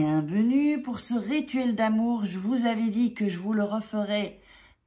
Bienvenue pour ce rituel d'amour. Je vous avais dit que je vous le referais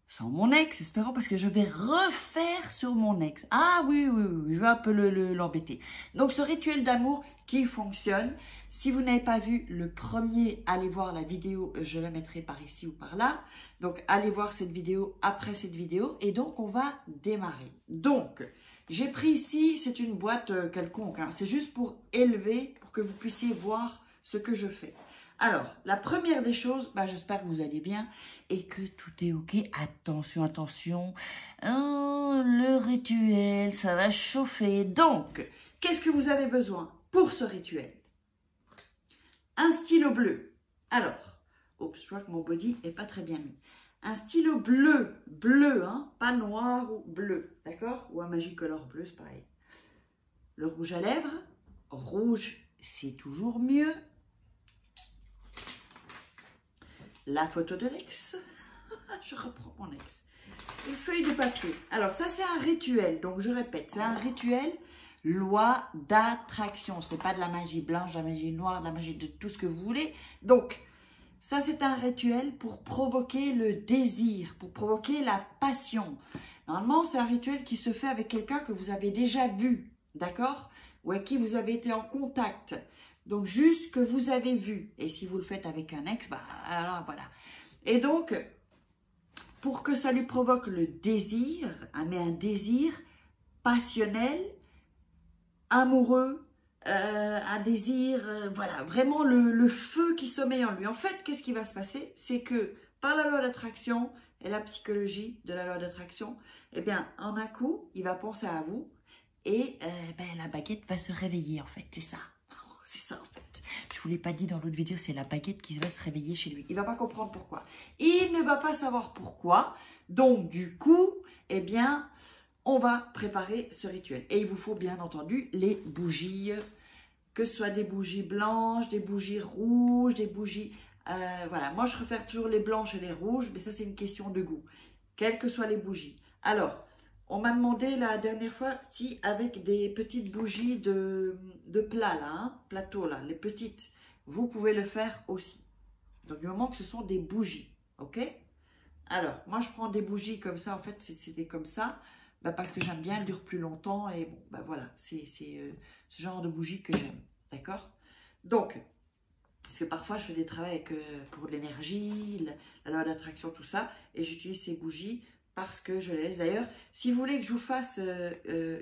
sans mon ex, espérons, parce que je vais refaire sur mon ex. Ah oui, je vais un peu l'embêter. Donc ce rituel d'amour qui fonctionne. Si vous n'avez pas vu le premier, allez voir la vidéo, je la mettrai par ici ou par là. Donc allez voir cette vidéo après cette vidéo. Et donc on va démarrer. Donc j'ai pris ici, c'est une boîte quelconque, hein. C'est juste pour élever, pour que vous puissiez voir ce que je fais. Alors, la première des choses, j'espère que vous allez bien et que tout est ok. Attention, attention, le rituel, ça va chauffer. Donc, qu'est-ce que vous avez besoin pour ce rituel? Un stylo bleu. Alors, oups, je vois que mon body n'est pas très bien mis. Un stylo bleu, hein, pas noir ou bleu, d'accord? Ou un Magicolor bleu, c'est pareil. Le rouge à lèvres, rouge, c'est toujours mieux. La photo de l'ex, je reprends mon ex, une feuille de papier. Alors ça c'est un rituel, donc je répète, c'est un rituel loi d'attraction. Ce n'est pas de la magie blanche, de la magie noire, de la magie de tout ce que vous voulez. Donc ça c'est un rituel pour provoquer le désir, pour provoquer la passion. Normalement c'est un rituel qui se fait avec quelqu'un que vous avez déjà vu, d'accord? Ou avec qui vous avez été en contact. Donc, juste que vous avez vu. Et si vous le faites avec un ex, alors voilà. Et donc, pour que ça lui provoque le désir, mais un désir passionnel, amoureux, un désir, voilà, vraiment le feu qui sommeille en lui. En fait, qu'est-ce qui va se passer? C'est que par la loi d'attraction et la psychologie de la loi d'attraction, eh bien, en un coup, il va penser à vous et la baguette va se réveiller, en fait, c'est ça. C'est ça en fait. Je ne vous l'ai pas dit dans l'autre vidéo, c'est la baguette qui va se réveiller chez lui. Il ne va pas comprendre pourquoi. Il ne va pas savoir pourquoi. Donc du coup, eh bien, on va préparer ce rituel. Et il vous faut bien entendu les bougies, que ce soit des bougies blanches, des bougies rouges, des bougies... voilà, moi je préfère toujours les blanches et les rouges, mais ça c'est une question de goût. Quelles que soient les bougies. Alors... on m'a demandé la dernière fois si avec des petites bougies de plat, là, hein, plateau, là, les petites, vous pouvez le faire aussi. Donc, du moment que ce sont des bougies, ok? Alors, moi, je prends des bougies comme ça, en fait, c'était comme ça, parce que j'aime bien, elles durent plus longtemps, et bon, voilà, c'est ce genre de bougies que j'aime, d'accord? Donc, parce que parfois, je fais des travaux pour l'énergie, la loi d'attraction, tout ça, et j'utilise ces bougies parce que je les laisse. D'ailleurs, si vous voulez que je vous fasse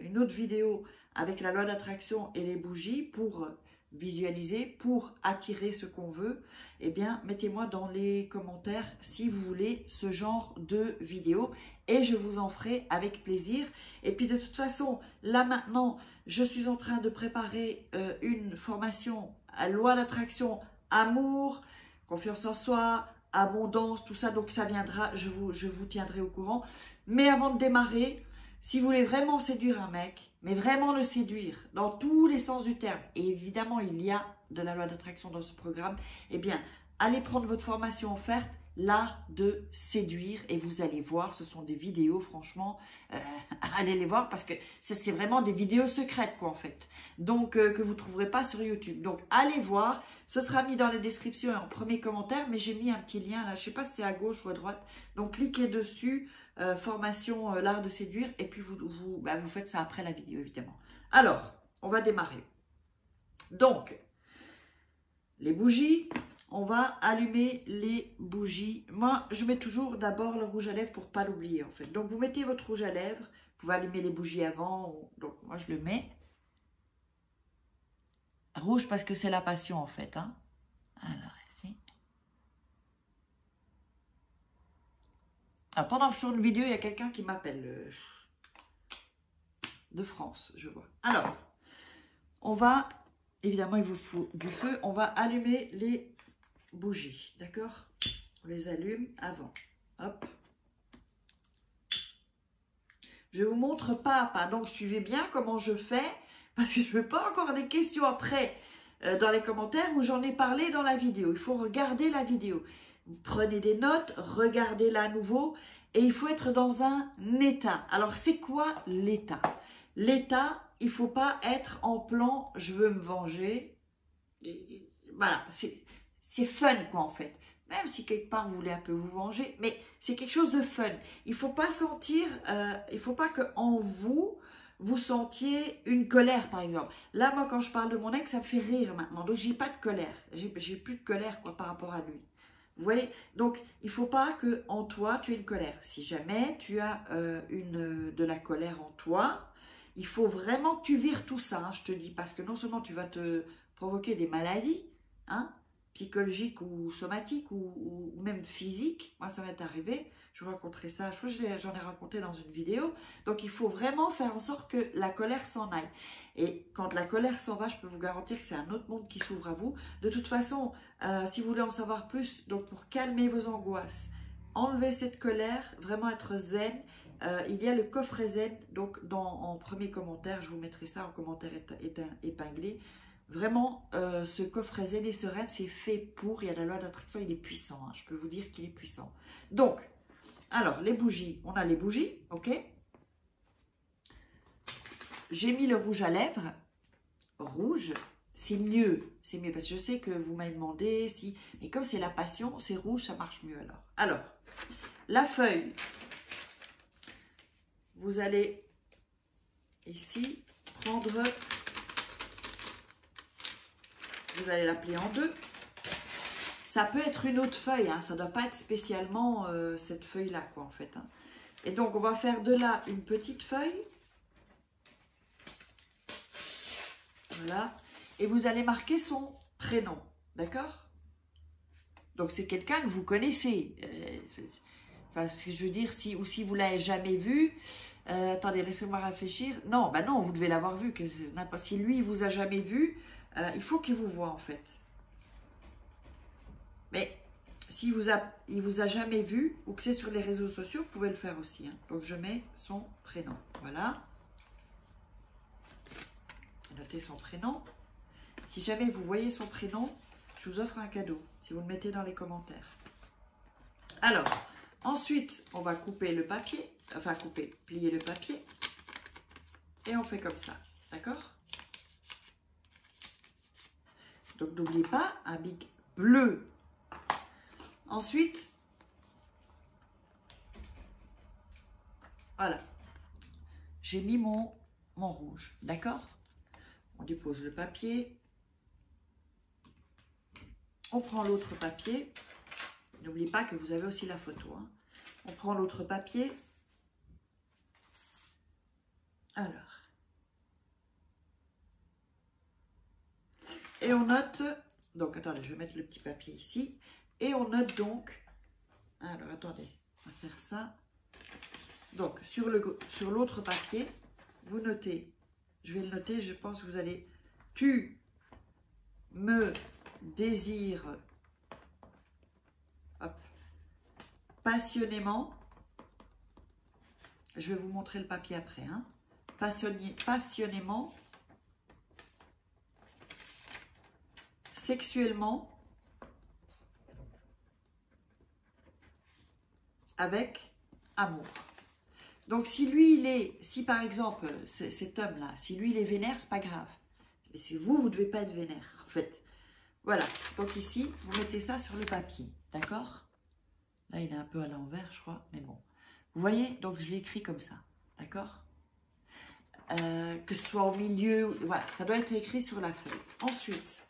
une autre vidéo avec la loi d'attraction et les bougies pour visualiser, pour attirer ce qu'on veut, eh bien, mettez-moi dans les commentaires si vous voulez ce genre de vidéo et je vous en ferai avec plaisir. Et puis, de toute façon, là maintenant, je suis en train de préparer une formation à loi d'attraction, amour, confiance en soi, abondance, tout ça, donc ça viendra, je vous tiendrai au courant. Mais avant de démarrer, si vous voulez vraiment séduire un mec, mais vraiment le séduire dans tous les sens du terme, et évidemment il y a de la loi d'attraction dans ce programme, eh bien, allez prendre votre formation offerte, l'art de séduire, et vous allez voir, ce sont des vidéos, franchement, allez les voir parce que c'est vraiment des vidéos secrètes, quoi, en fait. Donc, que vous ne trouverez pas sur YouTube. Donc, allez voir, ce sera mis dans les descriptions et en premier commentaire, mais j'ai mis un petit lien là, je ne sais pas si c'est à gauche ou à droite. Donc, cliquez dessus, formation, l'art de séduire, et puis vous faites ça après la vidéo, évidemment. Alors, on va démarrer. Donc, les bougies... on va allumer les bougies. Moi, je mets toujours d'abord le rouge à lèvres pour ne pas l'oublier, en fait. Donc, vous mettez votre rouge à lèvres. Vous pouvez allumer les bougies avant. Donc, moi, je le mets. Rouge parce que c'est la passion, en fait. Hein. Alors, ici. Alors, pendant que je tourne une vidéo, il y a quelqu'un qui m'appelle. De France, je vois. Alors, on va... évidemment, il vous faut du feu. On va allumer les bougies, d'accord? On les allume avant. Hop. Je vous montre pas à pas. Donc, suivez bien comment je fais. Parce que je ne veux pas encore des questions après dans les commentaires où j'en ai parlé dans la vidéo. Il faut regarder la vidéo. Vous prenez des notes, regardez-la à nouveau. Et il faut être dans un état. Alors, c'est quoi l'état? L'état, il ne faut pas être en plan « je veux me venger ». Voilà, c'est fun quoi en fait. Même si quelque part vous voulez un peu vous venger, mais c'est quelque chose de fun. Il faut pas sentir, il faut pas que en vous, vous sentiez une colère par exemple. Là moi quand je parle de mon ex, ça me fait rire maintenant, donc j'ai pas de colère, j'ai plus de colère quoi par rapport à lui. Vous voyez, donc il faut pas que en toi tu aies une colère. Si jamais tu as de la colère en toi, il faut vraiment que tu vires tout ça, hein, je te dis, parce que non seulement tu vas te provoquer des maladies, hein, psychologiques ou somatiques ou même physiques. Moi, ça m'est arrivé, je vous raconterai ça, je crois que j'en ai raconté dans une vidéo. Donc, il faut vraiment faire en sorte que la colère s'en aille. Et quand la colère s'en va, je peux vous garantir que c'est un autre monde qui s'ouvre à vous. De toute façon, si vous voulez en savoir plus, donc pour calmer vos angoisses, enlever cette colère, vraiment être zen, il y a le coffret zen, donc en premier commentaire, je vous mettrai ça en commentaire épinglé. Vraiment, ce coffret zen et sereine, c'est fait pour, il y a la loi d'attraction, il est puissant, hein, je peux vous dire qu'il est puissant. Donc, alors, les bougies, on a les bougies, ok. J'ai mis le rouge à lèvres, rouge, c'est mieux, parce que je sais que vous m'avez demandé si, mais comme c'est la passion, c'est rouge, ça marche mieux alors. Alors, la feuille, vous allez ici prendre, vous allez la plier en deux. Ça peut être une autre feuille, hein, ça ne doit pas être spécialement cette feuille-là, quoi, en fait. Hein. Et donc, on va faire de là une petite feuille. Voilà. Et vous allez marquer son prénom, d'accord? Donc, c'est quelqu'un que vous connaissez. Enfin, ce que je veux dire, si vous ne l'avez jamais vu, attendez, laissez-moi réfléchir. Non, bah non, vous devez l'avoir vu. Si lui, il vous a jamais vu, il faut qu'il vous voie, en fait. Mais s'il il vous a jamais vu, ou que c'est sur les réseaux sociaux, vous pouvez le faire aussi. Hein. Donc, je mets son prénom. Voilà. Notez son prénom. Si jamais vous voyez son prénom, je vous offre un cadeau, si vous le mettez dans les commentaires. Alors, ensuite, on va couper le papier, enfin plier le papier, et on fait comme ça, d'accord? Donc, n'oubliez pas, un bic bleu. Ensuite, voilà, j'ai mis mon rouge, d'accord? On dépose le papier. On prend l'autre papier. N'oubliez pas que vous avez aussi la photo. Hein. On prend l'autre papier. Alors. Et on note. Donc, attendez, je vais mettre le petit papier ici. Et on note donc. Alors, attendez, on va faire ça. Donc, sur l'autre papier, vous notez. Je vais le noter, je pense que vous allez... Tu me désires passionnément. Je vais vous montrer le papier après. Hein. Passionnément. Sexuellement. Avec amour. Donc, si lui, si par exemple, cet homme-là, si lui, il est vénère, c'est pas grave. Mais si vous ne devez pas être vénère, en fait. Voilà. Donc, ici, vous mettez ça sur le papier. D'accord? Là, il est un peu à l'envers, je crois. Mais bon. Vous voyez? Donc, je l'ai écrit comme ça. D'accord? Que ce soit au milieu. Voilà. Ça doit être écrit sur la feuille. Ensuite,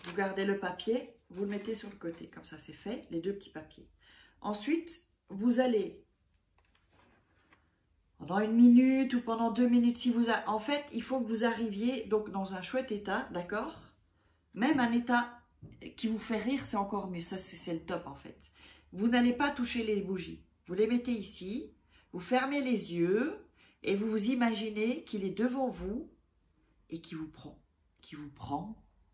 vous gardez le papier, vous le mettez sur le côté, comme ça c'est fait, les deux petits papiers. Ensuite, vous allez, pendant 1 minute ou pendant 2 minutes, en fait, il faut que vous arriviez donc dans un chouette état, d'accord? Même un état qui vous fait rire, c'est encore mieux, ça c'est le top en fait. Vous n'allez pas toucher les bougies, vous les mettez ici, vous fermez les yeux et vous vous imaginez qu'il est devant vous et qu'il vous prend.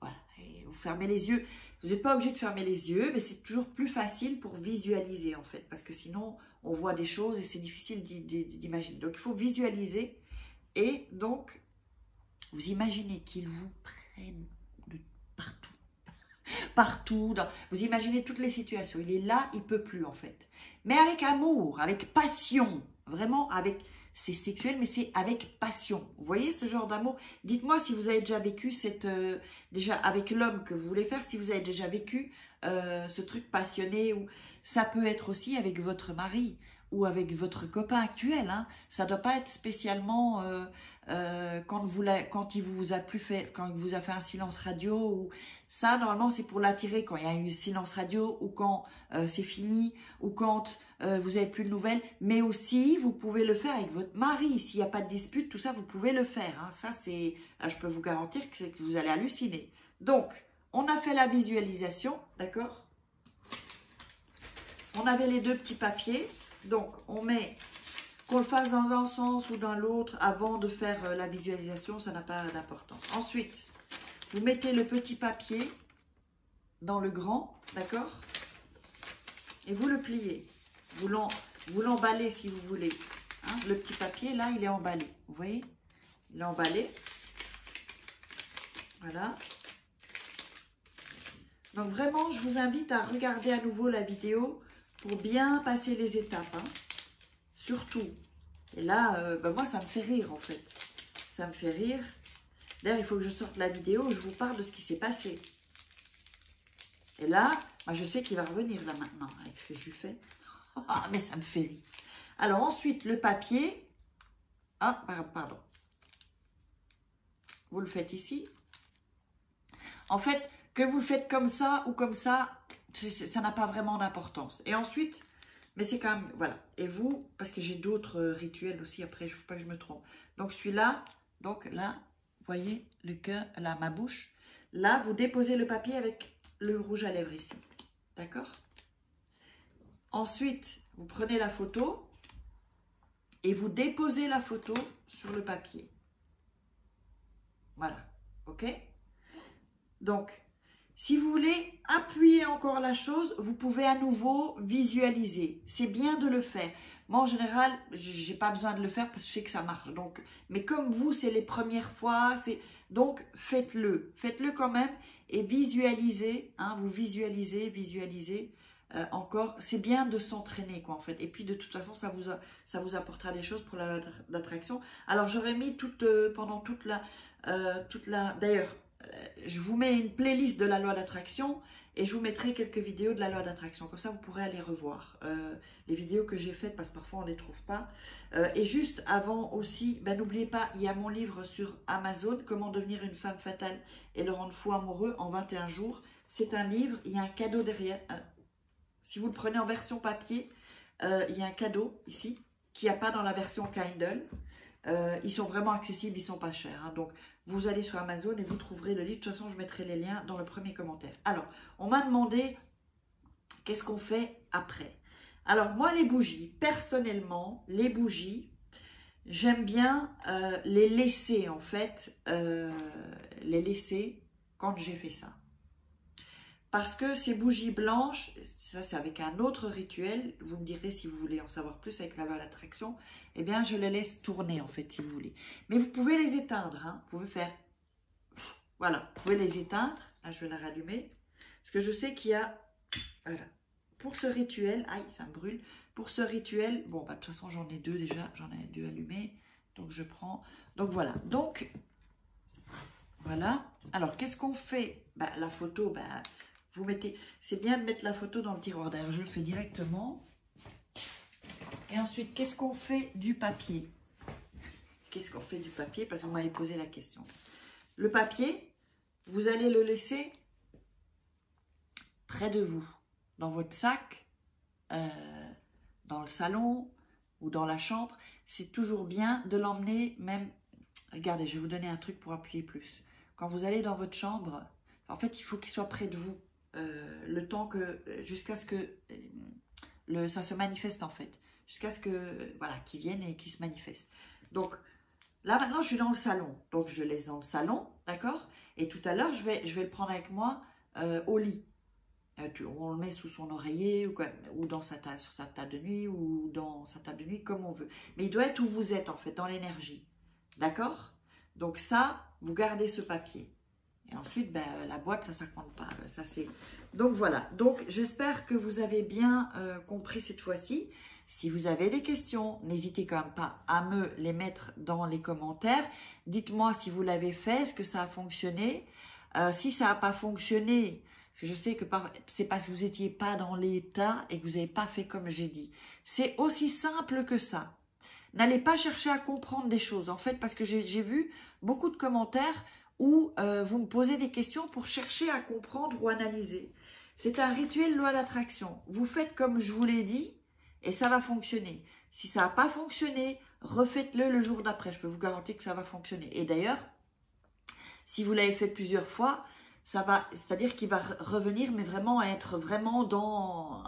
Voilà, et vous fermez les yeux. Vous n'êtes pas obligé de fermer les yeux, mais c'est toujours plus facile pour visualiser en fait, parce que sinon on voit des choses et c'est difficile d'imaginer. Donc il faut visualiser et donc vous imaginez qu'il vous prenne de partout. Partout, vous imaginez toutes les situations. Il est là, il ne peut plus en fait. Mais avec amour, avec passion, vraiment avec c'est sexuel, mais c'est avec passion. Vous voyez ce genre d'amour? Dites-moi si vous avez déjà vécu déjà avec l'homme que vous voulez faire, si vous avez déjà vécu ce truc passionné, ou ça peut être aussi avec votre mari ou avec votre copain actuel. Hein. Ça ne doit pas être spécialement quand il vous a quand il vous a fait un silence radio. Ou ça, normalement, c'est pour l'attirer quand il y a eu silence radio, ou quand c'est fini, ou quand vous n'avez plus de nouvelles. Mais aussi, vous pouvez le faire avec votre mari. S'il n'y a pas de dispute, tout ça, vous pouvez le faire. Hein. Ça, je peux vous garantir que vous allez halluciner. Donc, on a fait la visualisation, d'accord? On avait les deux petits papiers. Donc, on met, qu'on le fasse dans un sens ou dans l'autre, avant de faire la visualisation, ça n'a pas d'importance. Ensuite, vous mettez le petit papier dans le grand, d'accord? Et vous le pliez. Vous l'emballez si vous voulez. Hein? Le petit papier, là, il est emballé. Vous voyez? Il est emballé. Voilà. Donc, vraiment, je vous invite à regarder à nouveau la vidéo pour bien passer les étapes, hein. Surtout. Et là, moi, ça me fait rire, en fait. Ça me fait rire. D'ailleurs, il faut que je sorte la vidéo où je vous parle de ce qui s'est passé. Et là, moi, je sais qu'il va revenir, là, maintenant, avec ce que je lui fais. Ah, mais ça me fait rire. Alors, ensuite, le papier. Ah, pardon. Vous le faites ici. En fait, que vous le faites comme ça ou comme ça, ça n'a pas vraiment d'importance. Et ensuite, mais c'est quand même, voilà. Et vous, parce que j'ai d'autres rituels aussi, après, il ne faut pas que je me trompe. Donc, celui-là, donc là, vous voyez, le cœur, là, ma bouche. Là, vous déposez le papier avec le rouge à lèvres ici. D'accord? Ensuite, vous prenez la photo et vous déposez la photo sur le papier. Voilà. OK? Donc, si vous voulez appuyer encore la chose, vous pouvez à nouveau visualiser. C'est bien de le faire. Moi, en général, je n'ai pas besoin de le faire parce que je sais que ça marche. Donc, mais comme vous, c'est les premières fois, donc faites-le. Faites-le quand même et visualisez. Hein, vous visualisez encore. C'est bien de s'entraîner, quoi, en fait. Et puis, de toute façon, ça vous apportera des choses pour la loi d'attraction. Alors, j'aurais mis pendant toute la... D'ailleurs, je vous mets une playlist de la loi d'attraction et je vous mettrai quelques vidéos de la loi d'attraction. Comme ça, vous pourrez aller revoir les vidéos que j'ai faites parce que parfois on ne les trouve pas. Et juste avant aussi, n'oubliez pas, il y a mon livre sur Amazon, Comment devenir une femme fatale et le rendre fou amoureux en 21 jours. C'est un livre, il y a un cadeau derrière. Si vous le prenez en version papier, il y a un cadeau ici qu'il n'y a pas dans la version Kindle. Ils sont vraiment accessibles, ils ne sont pas chers. Hein. Donc, vous allez sur Amazon et vous trouverez le livre. De toute façon, je mettrai les liens dans le premier commentaire. Alors, on m'a demandé qu'est-ce qu'on fait après. Alors, moi, les bougies, personnellement, les bougies, j'aime bien les laisser, en fait, les laisser quand j'ai fait ça. Parce que ces bougies blanches, ça c'est avec un autre rituel, vous me direz si vous voulez en savoir plus avec la loi d'attraction, eh bien je les laisse tourner en fait si vous voulez. Mais vous pouvez les éteindre, hein, vous pouvez faire, voilà, vous pouvez les éteindre, là je vais la rallumer, parce que je sais qu'il y a, voilà, pour ce rituel, aïe ça me brûle, pour ce rituel, bon de toute façon j'en ai deux déjà, j'en ai deux allumés, donc je prends, donc voilà, donc voilà, alors qu'est-ce qu'on fait? La photo, vous mettez, c'est bien de mettre la photo dans le tiroir. D'ailleurs, je le fais directement. Et ensuite, qu'est-ce qu'on fait du papier? Qu'est-ce qu'on fait du papier? Parce que vous m'avez posé la question. Le papier, vous allez le laisser près de vous, dans votre sac, dans le salon ou dans la chambre. C'est toujours bien de l'emmener même... Regardez, je vais vous donner un truc pour appuyer plus. Quand vous allez dans votre chambre, en fait, il faut qu'il soit près de vous. Le temps que, jusqu'à ce que ça se manifeste en fait, jusqu'à ce que, voilà, qu'il vienne et qu'il se manifeste. Donc, là maintenant je suis dans le salon, donc je le laisse dans le salon, d'accord? Et tout à l'heure je vais le prendre avec moi au lit. On le met sous son oreiller ou dans sur sa table de nuit ou dans sa table de nuit comme on veut. Mais il doit être où vous êtes en fait, dans l'énergie, d'accord? Donc ça, vous gardez ce papier. Et ensuite, ben, la boîte, ça compte pas. Ça, c'est... Donc, voilà. Donc, j'espère que vous avez bien compris cette fois-ci. Si vous avez des questions, n'hésitez quand même pas à me les mettre dans les commentaires. Dites-moi si vous l'avez fait, est-ce que ça a fonctionné. Si ça n'a pas fonctionné, parce que je sais que c'est parce que vous n'étiez pas dans l'état et que vous n'avez pas fait comme j'ai dit. C'est aussi simple que ça. N'allez pas chercher à comprendre des choses. En fait, parce que j'ai vu beaucoup de commentaires où vous me posez des questions pour chercher à comprendre ou analyser. C'est un rituel loi d'attraction. Vous faites comme je vous l'ai dit et ça va fonctionner. Si ça n'a pas fonctionné, refaites-le le jour d'après. Je peux vous garantir que ça va fonctionner. Et d'ailleurs, si vous l'avez fait plusieurs fois, ça va, c'est-à-dire qu'il va revenir, mais vraiment à être vraiment dans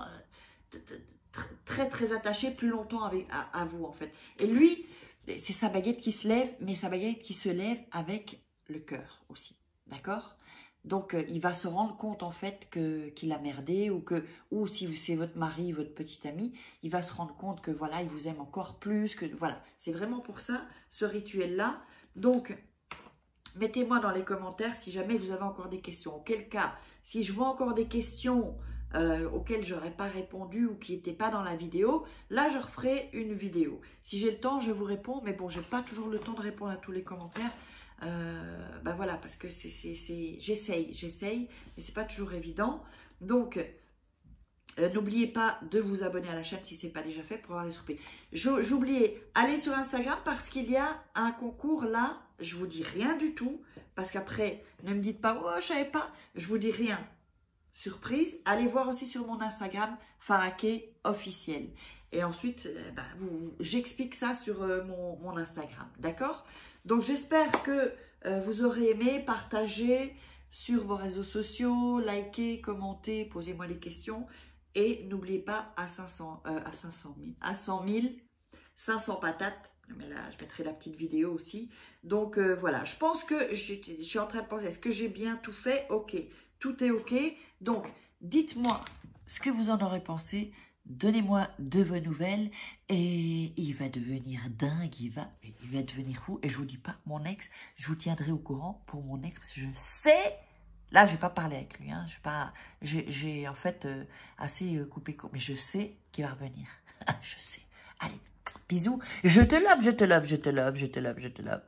très très attaché plus longtemps à vous en fait. Et lui, c'est sa baguette qui se lève, mais sa baguette qui se lève avec le cœur aussi, d'accord? Donc il va se rendre compte en fait qu'il a merdé ou si c'est votre mari, votre petit ami, il va se rendre compte que voilà, il vous aime encore plus, que voilà, c'est vraiment pour ça ce rituel là. Donc mettez-moi dans les commentaires si jamais vous avez encore des questions. Auquel cas, si je vois encore des questions auxquelles je n'aurais pas répondu ou qui n'étaient pas dans la vidéo, là je referai une vidéo. Si j'ai le temps, je vous réponds, mais bon, je n'ai pas toujours le temps de répondre à tous les commentaires. Ben voilà, parce que j'essaye, mais c'est pas toujours évident. Donc, n'oubliez pas de vous abonner à la chaîne si ce n'est pas déjà fait pour avoir des surprises. J'oubliais, allez sur Instagram parce qu'il y a un concours là. Je vous dis rien du tout parce qu'après, ne me dites pas, oh, je savais pas. Je vous dis rien. Surprise. Allez voir aussi sur mon Instagram, Faraké officiel. Et ensuite, j'explique ça sur mon Instagram. D'accord? Donc, j'espère que vous aurez aimé, partagé sur vos réseaux sociaux, likez, commentez, posez-moi des questions. Et n'oubliez pas à 100 000, 500 patates. Mais là, je mettrai la petite vidéo aussi. Donc, voilà. Je pense que je suis en train de penser, est-ce que j'ai bien tout fait? Ok. Tout est ok. Donc, dites-moi ce que vous en aurez pensé. Donnez-moi de vos nouvelles. Et il va devenir dingue. Il va devenir fou. Et je vous dis pas, mon ex, je vous tiendrai au courant pour mon ex. Parce que je sais... Là, je vais pas parler avec lui. Hein. J'ai en fait assez coupé court. Mais je sais qu'il va revenir. Je sais. Allez, bisous. Je te love, je te love, je te love, je te love, je te love.